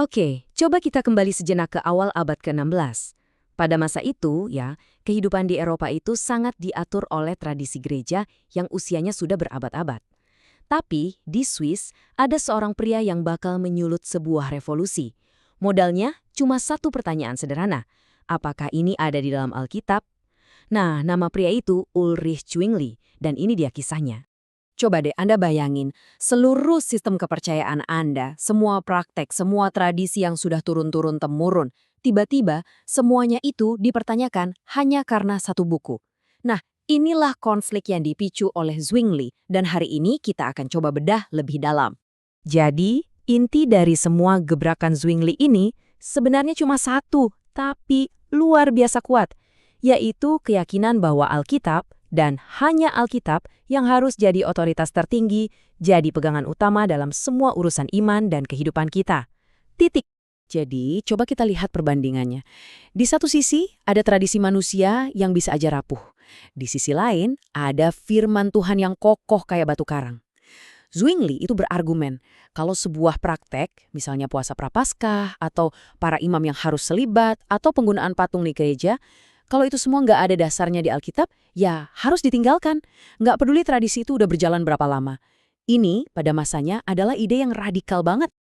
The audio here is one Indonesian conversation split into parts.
Oke, coba kita kembali sejenak ke awal abad ke-16. Pada masa itu, kehidupan di Eropa itu sangat diatur oleh tradisi gereja yang usianya sudah berabad-abad. Tapi, di Swiss, ada seorang pria yang bakal menyulut sebuah revolusi. Modalnya cuma satu pertanyaan sederhana. Apakah ini ada di dalam Alkitab? Nah, nama pria itu Ulrich Zwingli, dan ini dia kisahnya. Coba deh Anda bayangin, seluruh sistem kepercayaan Anda, semua praktek, semua tradisi yang sudah turun-turun-temurun, tiba-tiba semuanya itu dipertanyakan hanya karena satu buku. Nah, inilah konflik yang dipicu oleh Zwingli, dan hari ini kita akan coba bedah lebih dalam. Jadi, inti dari semua gebrakan Zwingli ini sebenarnya cuma satu, tapi luar biasa kuat, yaitu keyakinan bahwa Alkitab dan hanya Alkitab yang harus jadi otoritas tertinggi, jadi pegangan utama dalam semua urusan iman dan kehidupan kita. Titik. Jadi, coba kita lihat perbandingannya. Di satu sisi, ada tradisi manusia yang bisa aja rapuh. Di sisi lain, ada firman Tuhan yang kokoh kayak batu karang. Zwingli itu berargumen, kalau sebuah praktek, misalnya puasa prapaskah, atau para imam yang harus selibat, atau penggunaan patung di gereja, kalau itu semua nggak ada dasarnya di Alkitab, ya harus ditinggalkan. Nggak peduli tradisi itu udah berjalan berapa lama. Ini, pada masanya, adalah ide yang radikal banget.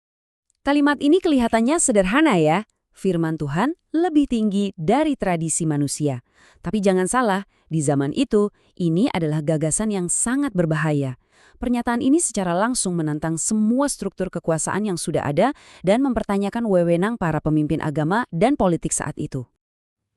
Kalimat ini kelihatannya sederhana ya. Firman Tuhan lebih tinggi dari tradisi manusia. Tapi jangan salah, di zaman itu, ini adalah gagasan yang sangat berbahaya. Pernyataan ini secara langsung menantang semua struktur kekuasaan yang sudah ada dan mempertanyakan wewenang para pemimpin agama dan politik saat itu.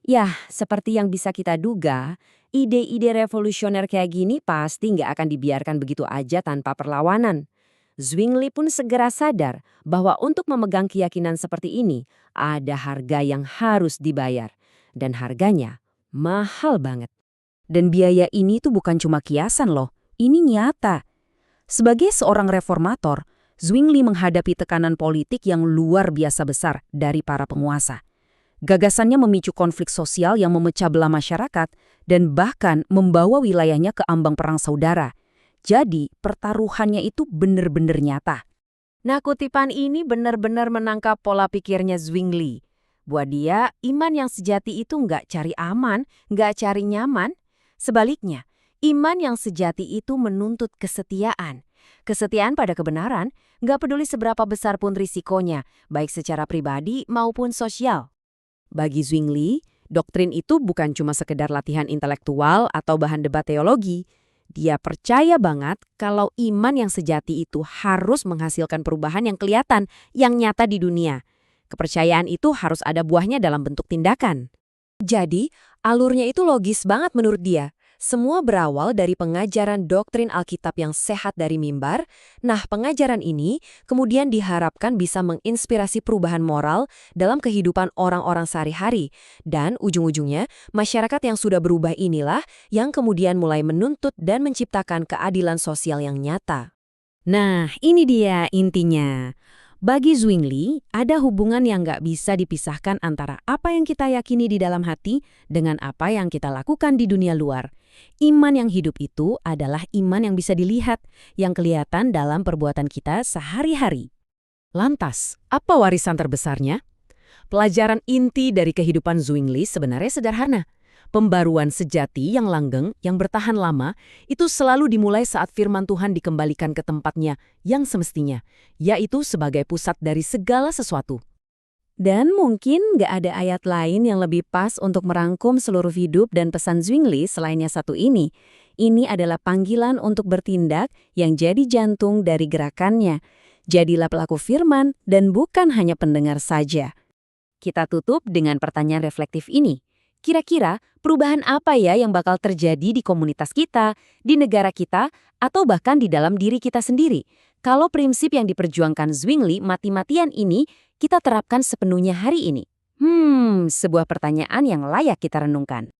Ya, seperti yang bisa kita duga, ide-ide revolusioner kayak gini pasti nggak akan dibiarkan begitu aja tanpa perlawanan. Zwingli pun segera sadar bahwa untuk memegang keyakinan seperti ini, ada harga yang harus dibayar. Dan harganya mahal banget. Dan biaya ini tuh bukan cuma kiasan loh, ini nyata. Sebagai seorang reformator, Zwingli menghadapi tekanan politik yang luar biasa besar dari para penguasa. Gagasannya memicu konflik sosial yang memecah belah masyarakat dan bahkan membawa wilayahnya ke ambang perang saudara. Jadi, pertaruhannya itu benar-benar nyata. Nah, kutipan ini benar-benar menangkap pola pikirnya Zwingli. Buat dia, iman yang sejati itu nggak cari aman, nggak cari nyaman. Sebaliknya, iman yang sejati itu menuntut kesetiaan. Kesetiaan pada kebenaran, nggak peduli seberapa besar pun risikonya, baik secara pribadi maupun sosial. Bagi Zwingli, doktrin itu bukan cuma sekedar latihan intelektual atau bahan debat teologi. Dia percaya banget kalau iman yang sejati itu harus menghasilkan perubahan yang kelihatan, yang nyata di dunia. Kepercayaan itu harus ada buahnya dalam bentuk tindakan. Jadi, alurnya itu logis banget menurut dia. Semua berawal dari pengajaran doktrin Alkitab yang sehat dari mimbar. Nah, pengajaran ini kemudian diharapkan bisa menginspirasi perubahan moral dalam kehidupan orang-orang sehari-hari. Dan ujung-ujungnya, masyarakat yang sudah berubah inilah yang kemudian mulai menuntut dan menciptakan keadilan sosial yang nyata. Nah, ini dia intinya. Bagi Zwingli, ada hubungan yang nggak bisa dipisahkan antara apa yang kita yakini di dalam hati dengan apa yang kita lakukan di dunia luar. Iman yang hidup itu adalah iman yang bisa dilihat, yang kelihatan dalam perbuatan kita sehari-hari. Lantas, apa warisan terbesarnya? Pelajaran inti dari kehidupan Zwingli sebenarnya sederhana. Pembaruan sejati yang langgeng, yang bertahan lama, itu selalu dimulai saat firman Tuhan dikembalikan ke tempatnya yang semestinya, yaitu sebagai pusat dari segala sesuatu. Dan mungkin nggak ada ayat lain yang lebih pas untuk merangkum seluruh hidup dan pesan Zwingli selain yang satu ini. Ini adalah panggilan untuk bertindak yang jadi jantung dari gerakannya. Jadilah pelaku firman dan bukan hanya pendengar saja. Kita tutup dengan pertanyaan reflektif ini. Kira-kira perubahan apa ya yang bakal terjadi di komunitas kita, di negara kita, atau bahkan di dalam diri kita sendiri? Kalau prinsip yang diperjuangkan Zwingli mati-matian ini kita terapkan sepenuhnya hari ini. Sebuah pertanyaan yang layak kita renungkan.